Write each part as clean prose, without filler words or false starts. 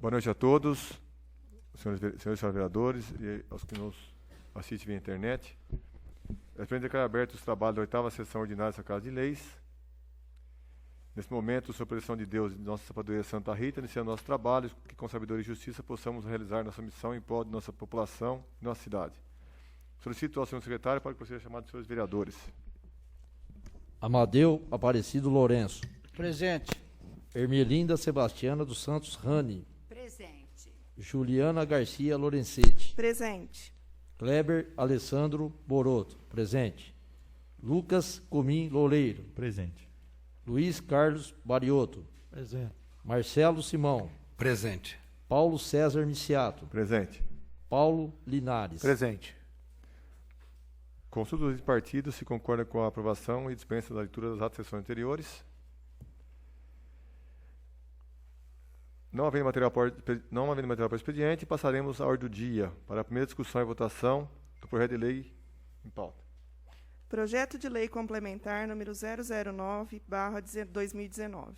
Boa noite a todos, senhores e senhores vereadores e aos que nos assistem via internet. É para declarar aberto os trabalhos da 8ª sessão ordinária dessa Casa de Leis. Nesse momento, sob a proteção de Deus e de nossa sabedoria Santa Rita, iniciando nosso trabalho, que com sabedoria e justiça possamos realizar nossa missão em prol de nossa população e nossa cidade. Solicito ao senhor secretário para que seja chamado de senhores vereadores. Amadeu Aparecido Lourenço. Presente. Ermelinda Sebastiana dos Santos Rani. Presente. Juliana Garcia Lorencete. Presente. Kleber Alessandro Boroto. Presente. Lucas Comim Loureiro. Presente. Luiz Carlos Barioto. Presente. Marcelo Simão. Presente. Paulo César Miciato. Presente. Paulo Linares. Presente. Consulta dos partidos, se concorda com a aprovação e dispensa da leitura das atas de sessões anteriores. Não havendo material para o expediente, passaremos à ordem do dia para a primeira discussão e votação do projeto de lei em pauta. Projeto de Lei Complementar número 009/2019.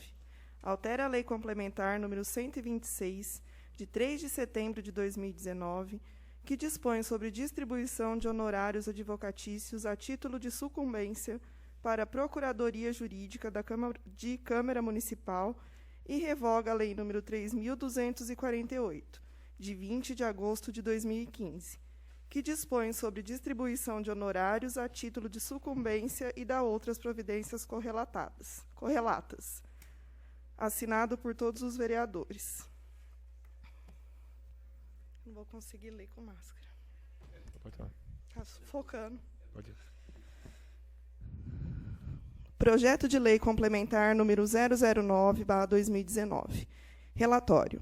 Altera a Lei Complementar número 126, de 3 de setembro de 2019, que dispõe sobre distribuição de honorários advocatícios a título de sucumbência para a Procuradoria Jurídica da Câmara Municipal e revoga a Lei nº 3.248, de 20 de agosto de 2015, que dispõe sobre distribuição de honorários a título de sucumbência e da outras providências correlatas. Assinado por todos os vereadores. Não vou conseguir ler com máscara. Pode falar. Está sufocando. Pode ir. Projeto de Lei Complementar número 009/2019. Relatório.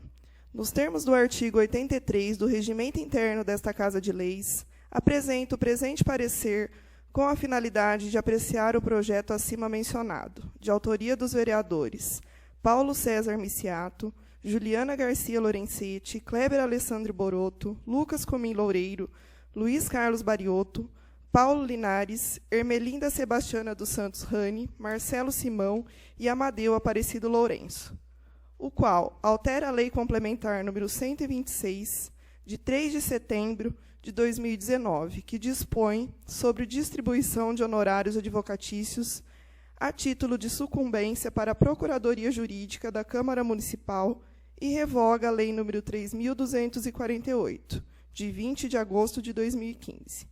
Nos termos do artigo 83 do Regimento Interno desta Casa de Leis, apresento o presente parecer com a finalidade de apreciar o projeto acima mencionado, de autoria dos vereadores Paulo César Miciato, Juliana Garcia Lorencete, Kleber Alessandro Boroto, Lucas Comim Loureiro, Luiz Carlos Barioto, Paulo Linares, Ermelinda Sebastiana dos Santos Rani, Marcelo Simão e Amadeu Aparecido Lourenço, o qual altera a Lei Complementar número 126, de 3 de setembro de 2019, que dispõe sobre distribuição de honorários advocatícios a título de sucumbência para a Procuradoria Jurídica da Câmara Municipal e revoga a Lei nº 3.248, de 20 de agosto de 2015,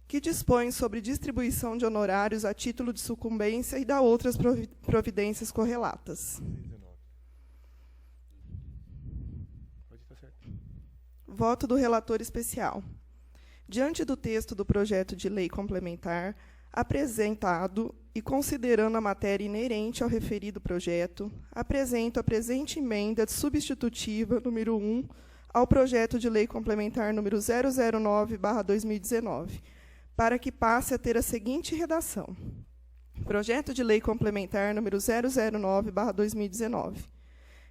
que dispõe sobre distribuição de honorários a título de sucumbência e da outras providências correlatas. Voto do relator especial. Diante do texto do projeto de lei complementar, apresentado e considerando a matéria inerente ao referido projeto, apresento a presente emenda substitutiva número 1 ao projeto de lei complementar número 009/2019, para que passe a ter a seguinte redação. Projeto de lei complementar número 009/2019.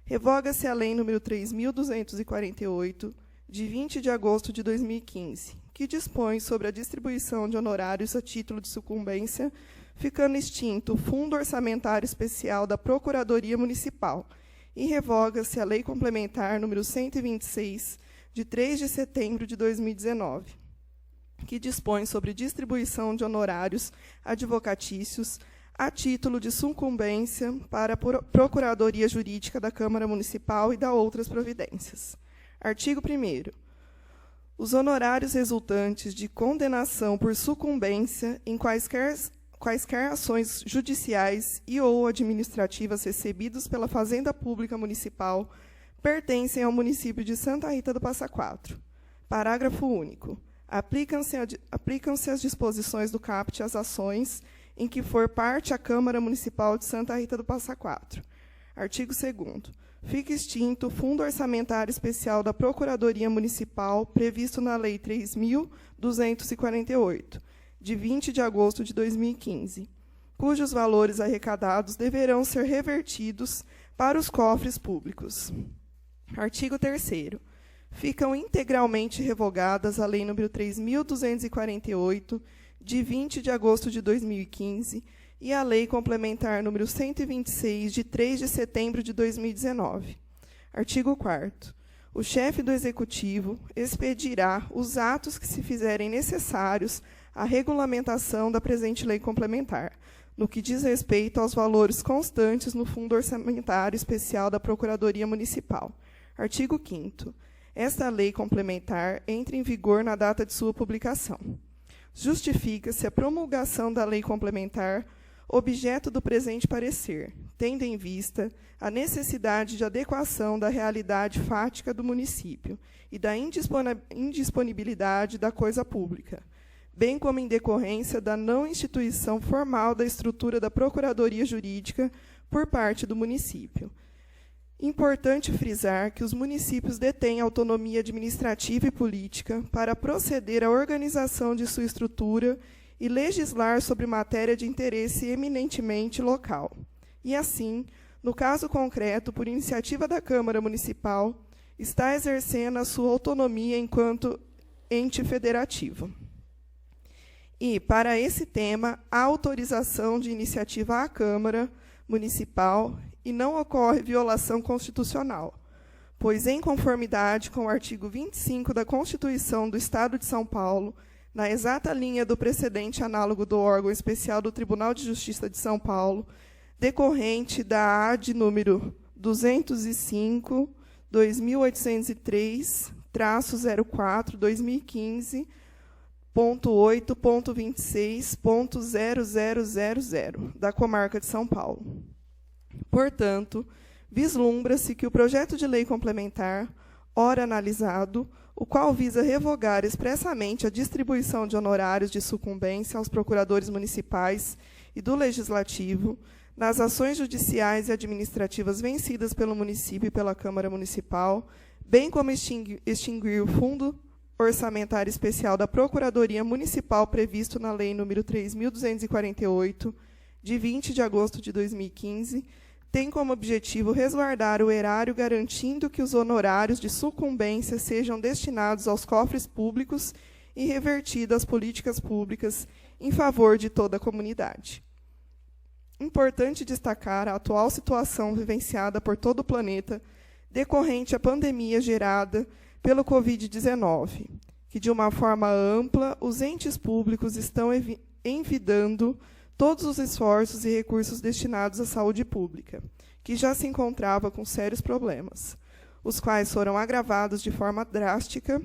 Revoga-se a lei número 3.248, de 20 de agosto de 2015, que dispõe sobre a distribuição de honorários a título de sucumbência, ficando extinto o Fundo Orçamentário Especial da Procuradoria Municipal, e revoga-se a Lei Complementar número 126, de 3 de setembro de 2019, que dispõe sobre distribuição de honorários advocatícios a título de sucumbência para a Procuradoria Jurídica da Câmara Municipal e da outras providências. Artigo 1º. Os honorários resultantes de condenação por sucumbência em quaisquer ações judiciais e ou administrativas recebidos pela Fazenda Pública Municipal pertencem ao município de Santa Rita do Passa Quatro. Parágrafo único. Aplicam-se as disposições do CAPT às ações em que for parte a Câmara Municipal de Santa Rita do Passa Quatro. Artigo 2º. Fica extinto o Fundo Orçamentário Especial da Procuradoria Municipal previsto na Lei 3.248, de 20 de agosto de 2015, cujos valores arrecadados deverão ser revertidos para os cofres públicos. Artigo 3º. Ficam integralmente revogadas a Lei nº 3.248, de 20 de agosto de 2015, e a Lei Complementar número 126, de 3 de setembro de 2019. Artigo 4º. o chefe do Executivo expedirá os atos que se fizerem necessários à regulamentação da presente lei complementar, no que diz respeito aos valores constantes no Fundo Orçamentário Especial da Procuradoria Municipal. Artigo 5º. Esta lei complementar entra em vigor na data de sua publicação. Justifica-se a promulgação da lei complementar objeto do presente parecer, tendo em vista a necessidade de adequação da realidade fática do município e da indisponibilidade da coisa pública, bem como em decorrência da não instituição formal da estrutura da Procuradoria Jurídica por parte do município. Importante frisar que os municípios detêm autonomia administrativa e política para proceder à organização de sua estrutura e legislar sobre matéria de interesse eminentemente local. E, assim, no caso concreto, por iniciativa da Câmara Municipal, está exercendo a sua autonomia enquanto ente federativo. E, para esse tema, há autorização de iniciativa à Câmara Municipal e não ocorre violação constitucional, pois, em conformidade com o artigo 25 da Constituição do Estado de São Paulo, na exata linha do precedente análogo do órgão especial do Tribunal de Justiça de São Paulo, decorrente da AD número 205.2803/2015.8.26.0000 da Comarca de São Paulo. Portanto, vislumbra-se que o projeto de lei complementar, ora analisado, o qual visa revogar expressamente a distribuição de honorários de sucumbência aos procuradores municipais e do Legislativo, nas ações judiciais e administrativas vencidas pelo município e pela Câmara Municipal, bem como extinguir o Fundo Orçamentário Especial da Procuradoria Municipal previsto na Lei nº 3.248, de 20 de agosto de 2015, tem como objetivo resguardar o erário, garantindo que os honorários de sucumbência sejam destinados aos cofres públicos e revertidos às políticas públicas em favor de toda a comunidade. Importante destacar a atual situação vivenciada por todo o planeta, decorrente à pandemia gerada pelo Covid-19, que, de uma forma ampla, os entes públicos estão envidando todos os esforços e recursos destinados à saúde pública, que já se encontrava com sérios problemas, os quais foram agravados de forma drástica,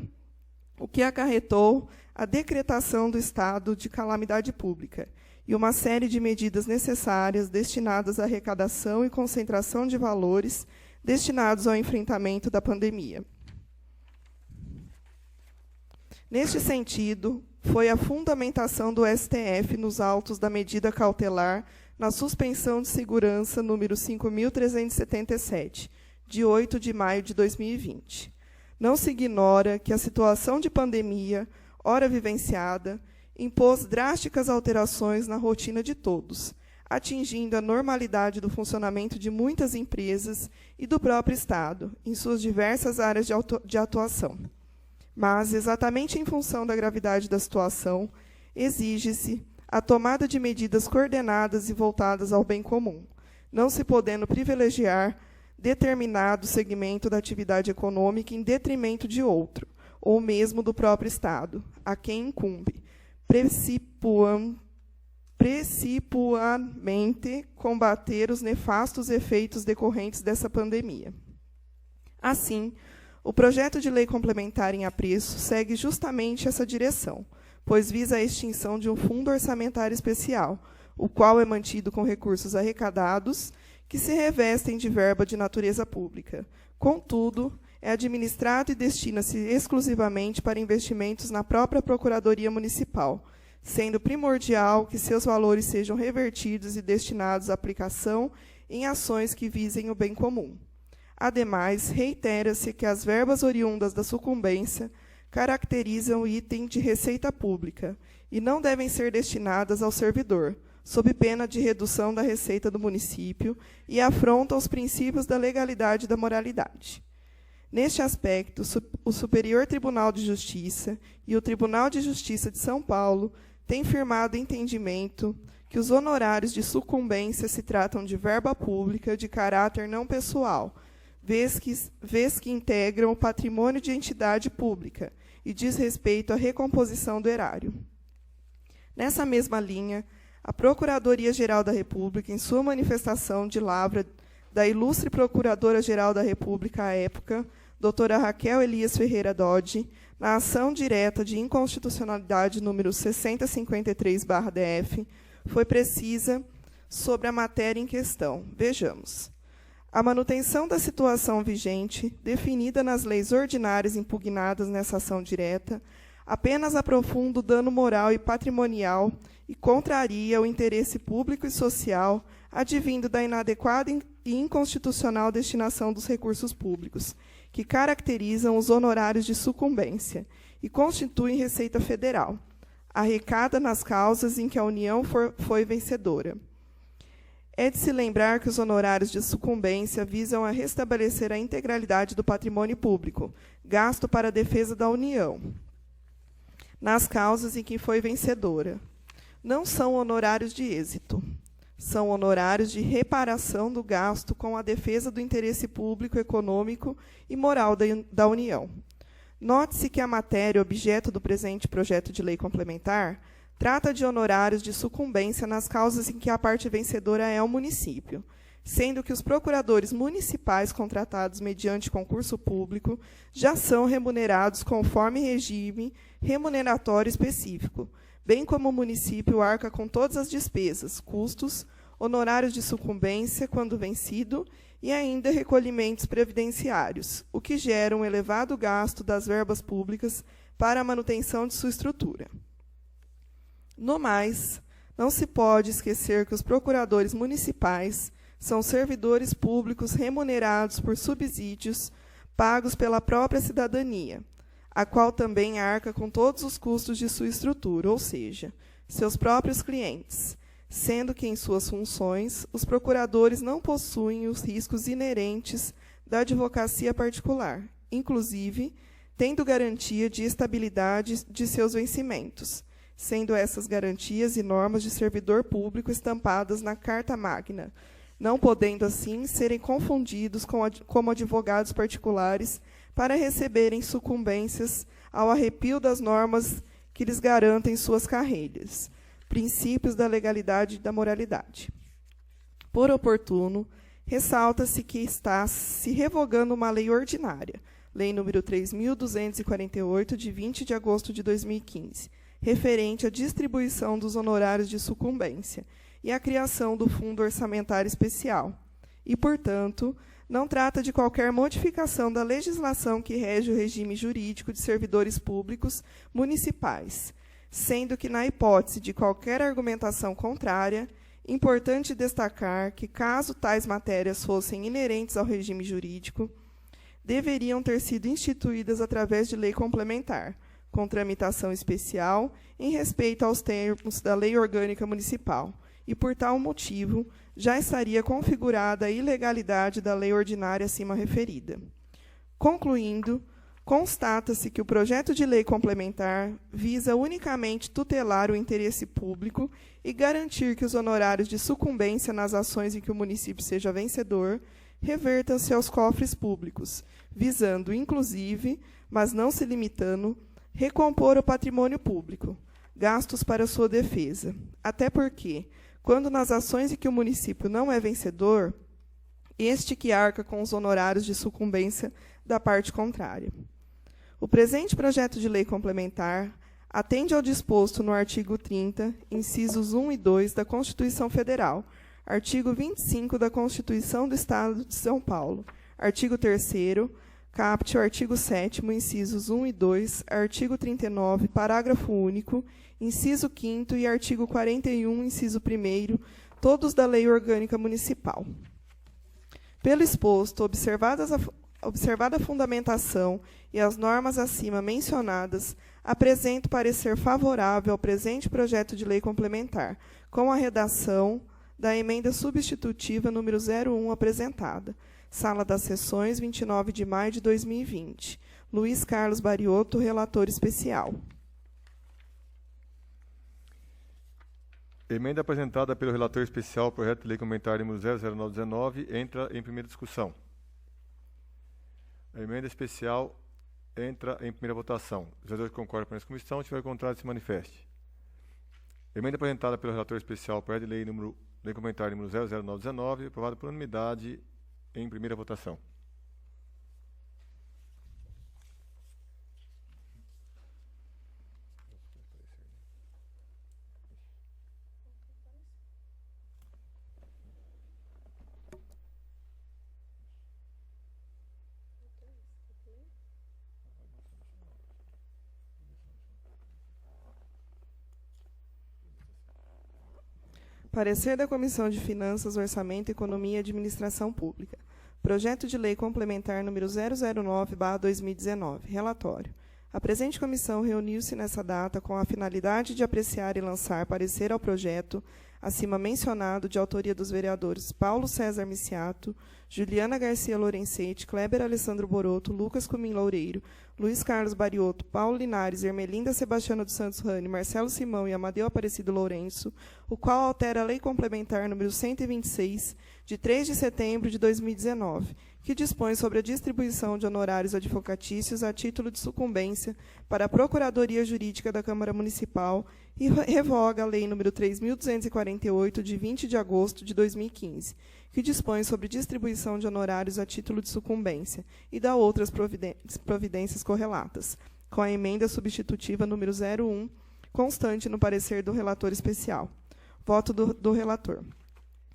o que acarretou a decretação do estado de calamidade pública e uma série de medidas necessárias destinadas à arrecadação e concentração de valores destinados ao enfrentamento da pandemia. Neste sentido, foi a fundamentação do STF nos autos da medida cautelar na suspensão de segurança número 5.377, de 8 de maio de 2020. Não se ignora que a situação de pandemia, ora vivenciada, impôs drásticas alterações na rotina de todos, atingindo a normalidade do funcionamento de muitas empresas e do próprio Estado, em suas diversas áreas de atuação. Mas, exatamente em função da gravidade da situação, exige-se a tomada de medidas coordenadas e voltadas ao bem comum, não se podendo privilegiar determinado segmento da atividade econômica em detrimento de outro, ou mesmo do próprio Estado, a quem incumbe precipuamente combater os nefastos efeitos decorrentes dessa pandemia. Assim, o projeto de lei complementar em apreço segue justamente essa direção, pois visa a extinção de um fundo orçamentário especial, o qual é mantido com recursos arrecadados que se revestem de verba de natureza pública. Contudo, é administrado e destina-se exclusivamente para investimentos na própria Procuradoria Municipal, sendo primordial que seus valores sejam revertidos e destinados à aplicação em ações que visem o bem comum. Ademais, reitera-se que as verbas oriundas da sucumbência caracterizam o item de receita pública e não devem ser destinadas ao servidor, sob pena de redução da receita do município e afronta aos princípios da legalidade e da moralidade. Neste aspecto, o Superior Tribunal de Justiça e o Tribunal de Justiça de São Paulo têm firmado entendimento que os honorários de sucumbência se tratam de verba pública de caráter não pessoal, vez que integram o patrimônio de entidade pública e diz respeito à recomposição do erário. Nessa mesma linha, a Procuradoria-Geral da República, em sua manifestação de lavra da ilustre Procuradora-Geral da República à época, doutora Raquel Elias Ferreira Dodge, na ação direta de inconstitucionalidade número 6053/DF, foi precisa sobre a matéria em questão. Vejamos. A manutenção da situação vigente, definida nas leis ordinárias impugnadas nessa ação direta, apenas aprofunda o dano moral e patrimonial e contraria o interesse público e social advindo da inadequada e inconstitucional destinação dos recursos públicos, que caracterizam os honorários de sucumbência e constituem receita federal, arrecada nas causas em que a União foi vencedora. É de se lembrar que os honorários de sucumbência visam a restabelecer a integralidade do patrimônio público, gasto para a defesa da União, nas causas em que foi vencedora. Não são honorários de êxito, são honorários de reparação do gasto com a defesa do interesse público, econômico e moral da União. Note-se que a matéria objeto do presente projeto de lei complementar trata de honorários de sucumbência nas causas em que a parte vencedora é o município, sendo que os procuradores municipais contratados mediante concurso público já são remunerados conforme regime remuneratório específico, bem como o município arca com todas as despesas, custos, honorários de sucumbência quando vencido e ainda recolhimentos previdenciários, o que gera um elevado gasto das verbas públicas para a manutenção de sua estrutura. No mais, não se pode esquecer que os procuradores municipais são servidores públicos remunerados por subsídios pagos pela própria cidadania, a qual também arca com todos os custos de sua estrutura, ou seja, seus próprios clientes, sendo que, em suas funções, os procuradores não possuem os riscos inerentes da advocacia particular, inclusive tendo garantia de estabilidade de seus vencimentos, sendo essas garantias e normas de servidor público estampadas na Carta Magna, não podendo, assim, serem confundidos como advogados particulares para receberem sucumbências ao arrepio das normas que lhes garantem suas carreiras, princípios da legalidade e da moralidade. Por oportuno, ressalta-se que está se revogando uma lei ordinária, Lei nº 3.248, de 20 de agosto de 2015, referente à distribuição dos honorários de sucumbência e à criação do Fundo Orçamentário Especial, e, portanto, não trata de qualquer modificação da legislação que rege o regime jurídico de servidores públicos municipais, sendo que, na hipótese de qualquer argumentação contrária, importante destacar que, caso tais matérias fossem inerentes ao regime jurídico, deveriam ter sido instituídas através de lei complementar, com tramitação especial, em respeito aos termos da Lei Orgânica Municipal, e, por tal motivo, já estaria configurada a ilegalidade da lei ordinária acima referida. Concluindo, constata-se que o projeto de lei complementar visa unicamente tutelar o interesse público e garantir que os honorários de sucumbência nas ações em que o município seja vencedor revertam-se aos cofres públicos, visando, inclusive, mas não se limitando, recompor o patrimônio público, gastos para sua defesa, até porque, quando nas ações em que o município não é vencedor, este que arca com os honorários de sucumbência da parte contrária. O presente projeto de lei complementar atende ao disposto no artigo 30, incisos 1 e 2 da Constituição Federal, artigo 25 da Constituição do Estado de São Paulo, artigo 3º, caput o artigo 7º, incisos 1 e 2, artigo 39, parágrafo único, inciso 5º e artigo 41, inciso 1º, todos da Lei Orgânica Municipal. Pelo exposto, observada a fundamentação e as normas acima mencionadas, apresento parecer favorável ao presente projeto de lei complementar, com a redação da emenda substitutiva número 01 apresentada. Sala das Sessões, 29 de maio de 2020. Luiz Carlos Bariotto, relator especial. Emenda apresentada pelo relator especial, projeto de lei complementar número 00919, entra em primeira discussão. A emenda especial entra em primeira votação. Os vereadores que concordam com essa comissão, se tiver contrário, se manifeste. Emenda apresentada pelo relator especial, projeto de lei complementar número 00919, aprovada por unanimidade em primeira votação. Parecer da Comissão de Finanças, Orçamento, Economia e Administração Pública. Projeto de Lei Complementar número 009/2019. Relatório. A presente comissão reuniu-se nessa data com a finalidade de apreciar e lançar parecer ao projeto acima mencionado, de autoria dos vereadores Paulo César Miciato, Juliana Garcia Lorenzetti, Kleber Alessandro Boroto, Lucas Cumim Loureiro, Luiz Carlos Bariotto, Paulo Linares, Ermelinda Sebastiana dos Santos Rani, Marcelo Simão e Amadeu Aparecido Lourenço, o qual altera a Lei Complementar número 126, de 3 de setembro de 2019, que dispõe sobre a distribuição de honorários advocatícios a título de sucumbência para a Procuradoria Jurídica da Câmara Municipal e revoga a Lei nº 3.248, de 20 de agosto de 2015, que dispõe sobre distribuição de honorários a título de sucumbência e dá outras providências correlatas, com a emenda substitutiva número 01, constante no parecer do relator especial. Voto do relator.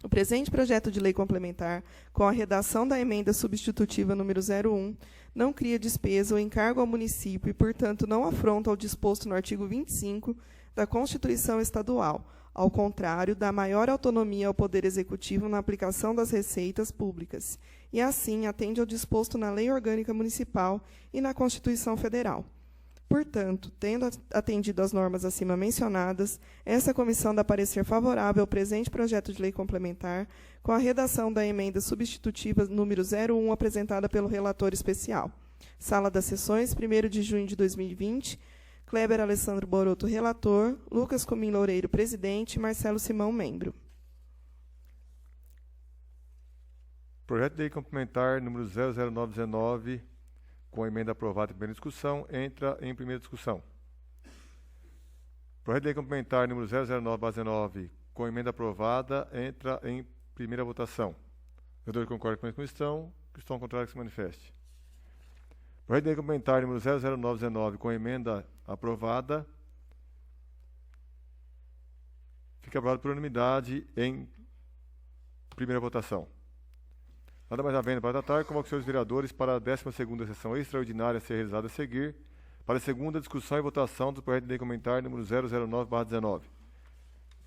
O presente projeto de lei complementar, com a redação da emenda substitutiva número 01, não cria despesa ou encargo ao município e, portanto, não afronta ao disposto no artigo 25 da Constituição Estadual. Ao contrário, dá maior autonomia ao Poder Executivo na aplicação das receitas públicas e, assim, atende ao disposto na Lei Orgânica Municipal e na Constituição Federal. Portanto, tendo atendido às normas acima mencionadas, essa comissão dá parecer favorável ao presente projeto de lei complementar, com a redação da emenda substitutiva número 01, apresentada pelo relator especial. Sala das Sessões, 1º de junho de 2020, Kleber Alessandro Boroto, relator, Lucas Cumim Loureiro, presidente, e Marcelo Simão, membro. Projeto de lei complementar número 00919, com a emenda aprovada em primeira discussão, entra em primeira discussão. Projeto de lei complementar número 009/19, com a emenda aprovada, entra em primeira votação. Os vereadores que concordam com a comissão, que estão contrários, que se manifeste. Projeto de lei complementar número 00919, com a emenda aprovada, fica aprovado por unanimidade em primeira votação. Nada mais havendo para tratar, convoco os senhores vereadores para a 12ª sessão extraordinária a ser realizada a seguir, para a segunda discussão e votação do projeto de lei complementar número 009/19.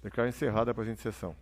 Declaro encerrada a presente sessão.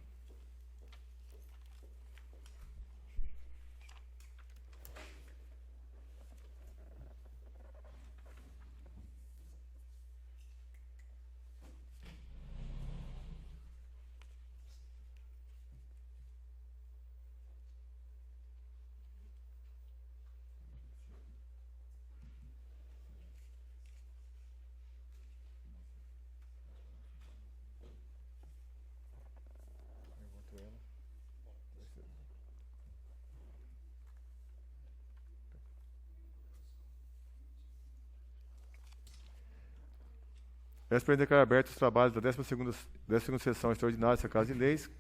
Para declarar abertos os trabalhos da 12ª sessão extraordinária dessa Casa de Leis,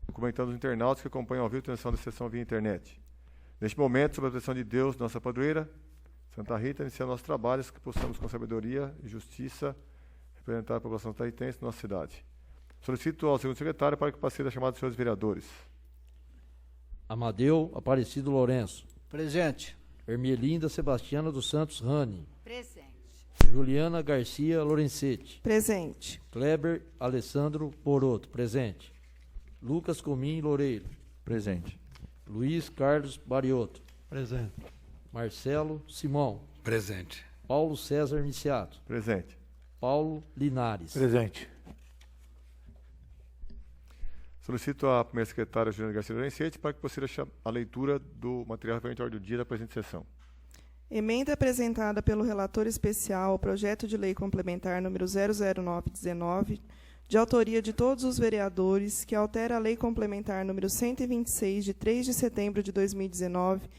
documentando os internautas que acompanham ao vivo a transmissão da sessão via internet. Neste momento, sob a proteção de Deus, nossa padroeira, Santa Rita, iniciando nossos trabalhos, que possamos com sabedoria e justiça representar a população santarritense da nossa cidade. Solicito ao segundo secretário para que passe a chamada dos senhores vereadores. Amadeu Aparecido Lourenço. Presente. Ermelinda Sebastiana dos Santos Rani. Presente. Juliana Garcia Lorenzetti. Presente. Kleber Alessandro Boroto. Presente. Lucas Comim Loureiro. Presente. Luiz Carlos Bariotto. Presente. Marcelo Simão. Presente. Paulo César Miciato. Presente. Paulo Linares. Presente. Solicito à primeira secretária, Juliana Garcia Lorenzetti, para que proceda a leitura do material referente à ordem do dia da presente sessão. Emenda apresentada pelo relator especial ao projeto de lei complementar número 00919, de autoria de todos os vereadores, que altera a lei complementar número 126, de 3 de setembro de 2019,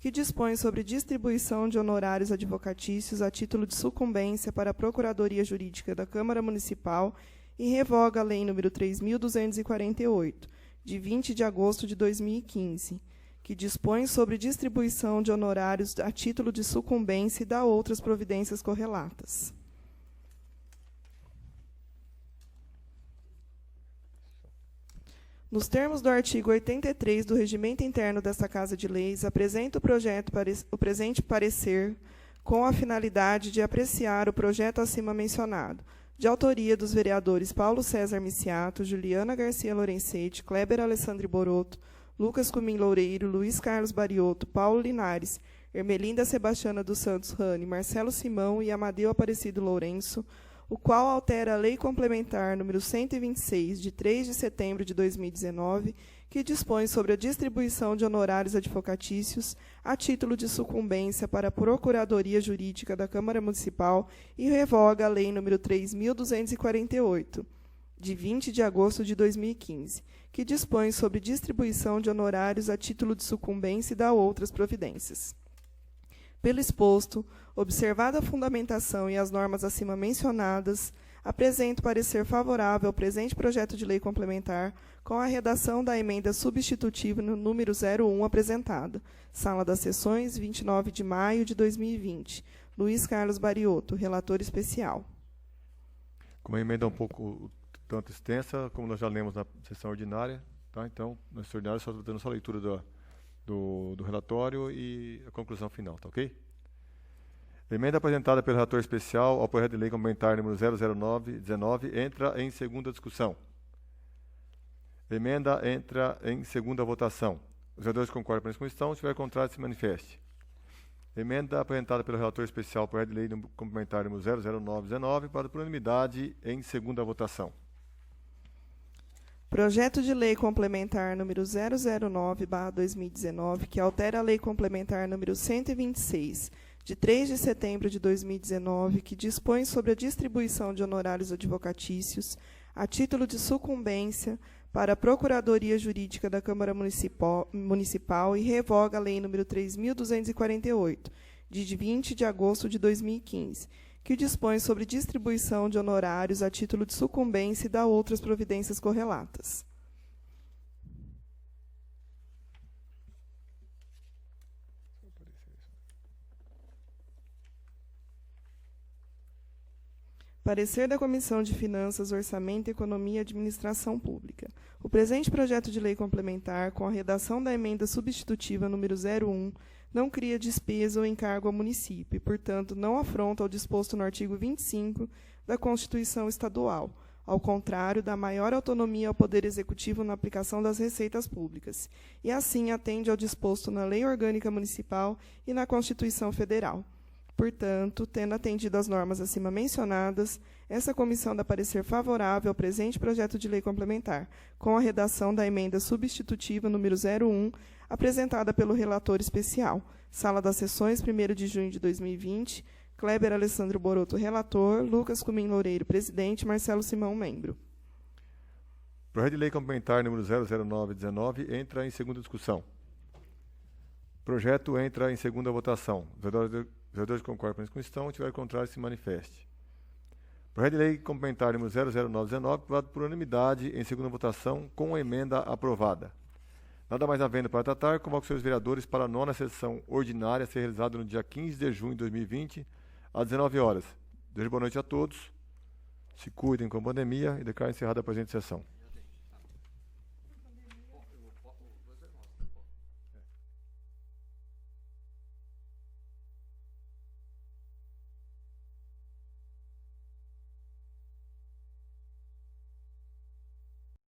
que dispõe sobre distribuição de honorários advocatícios a título de sucumbência para a Procuradoria Jurídica da Câmara Municipal e revoga a Lei nº 3.248, de 20 de agosto de 2015, que dispõe sobre distribuição de honorários a título de sucumbência e dá outras providências correlatas. Nos termos do artigo 83 do Regimento Interno desta Casa de Leis, apresento o presente parecer com a finalidade de apreciar o projeto acima mencionado, de autoria dos vereadores Paulo César Miciato, Juliana Garcia Lorenzetti, Kleber Alessandri Boroto, Lucas Cumim Loureiro, Luiz Carlos Bariotto, Paulo Linares, Ermelinda Sebastiana dos Santos Rani, Marcelo Simão e Amadeu Aparecido Lourenço, o qual altera a Lei Complementar número 126, de 3 de setembro de 2019, que dispõe sobre a distribuição de honorários advocatícios a título de sucumbência para a Procuradoria Jurídica da Câmara Municipal e revoga a Lei nº 3.248, de 20 de agosto de 2015, que dispõe sobre distribuição de honorários a título de sucumbência e dá outras providências. Pelo exposto, observada a fundamentação e as normas acima mencionadas, apresento parecer favorável ao presente projeto de lei complementar com a redação da emenda substitutiva no número 01 apresentada. Sala das Sessões, 29 de maio de 2020. Luiz Carlos Bariotto, relator especial. Como a emenda é um pouco tanto extensa, como nós já lemos na sessão ordinária, tá? Então, na sessão ordinária, só dando só a leitura do relatório e a conclusão final, tá ok? Emenda apresentada pelo relator especial ao projeto de lei complementar número 00919 entra em segunda discussão. Emenda entra em segunda votação. Os vereadores concordam com a discussão, se tiver contrário, se manifeste. Emenda apresentada pelo relator especial ao projeto de lei complementar número 00919 para por unanimidade em segunda votação. Projeto de Lei Complementar número 009/2019, que altera a Lei Complementar número 126, de 3 de setembro de 2019, que dispõe sobre a distribuição de honorários advocatícios a título de sucumbência para a Procuradoria Jurídica da Câmara Municipal e revoga a Lei nº 3.248, de 20 de agosto de 2015, que dispõe sobre distribuição de honorários a título de sucumbência e dá outras providências correlatas. Parecer da Comissão de Finanças, Orçamento, Economia e Administração Pública. O presente projeto de lei complementar, com a redação da emenda substitutiva número 01, não cria despesa ou encargo ao município e, portanto, não afronta ao disposto no artigo 25 da Constituição Estadual. Ao contrário, dá maior autonomia ao Poder Executivo na aplicação das receitas públicas e, assim, atende ao disposto na Lei Orgânica Municipal e na Constituição Federal. Portanto, tendo atendido às normas acima mencionadas, essa comissão dá parecer favorável ao presente projeto de lei complementar, com a redação da emenda substitutiva número 01, apresentada pelo relator especial. Sala das Sessões, 1º de junho de 2020, Kleber Alessandro Boroto, relator, Lucas Cumim Loureiro, presidente, Marcelo Simão, membro. Projeto de lei complementar número 00919 entra em segunda discussão. Projeto entra em segunda votação. Os vereadores concordam com a discussão, se tiver contrário, se manifeste. Projeto de lei complementar número 00919, aprovado por unanimidade em segunda votação, com a emenda aprovada. Nada mais havendo para tratar, convoco os senhores vereadores para a 9ª sessão ordinária a ser realizada no dia 15 de junho de 2020, às 19 horas. Desejo boa noite a todos, se cuidem com a pandemia e declaro encerrada a presente sessão.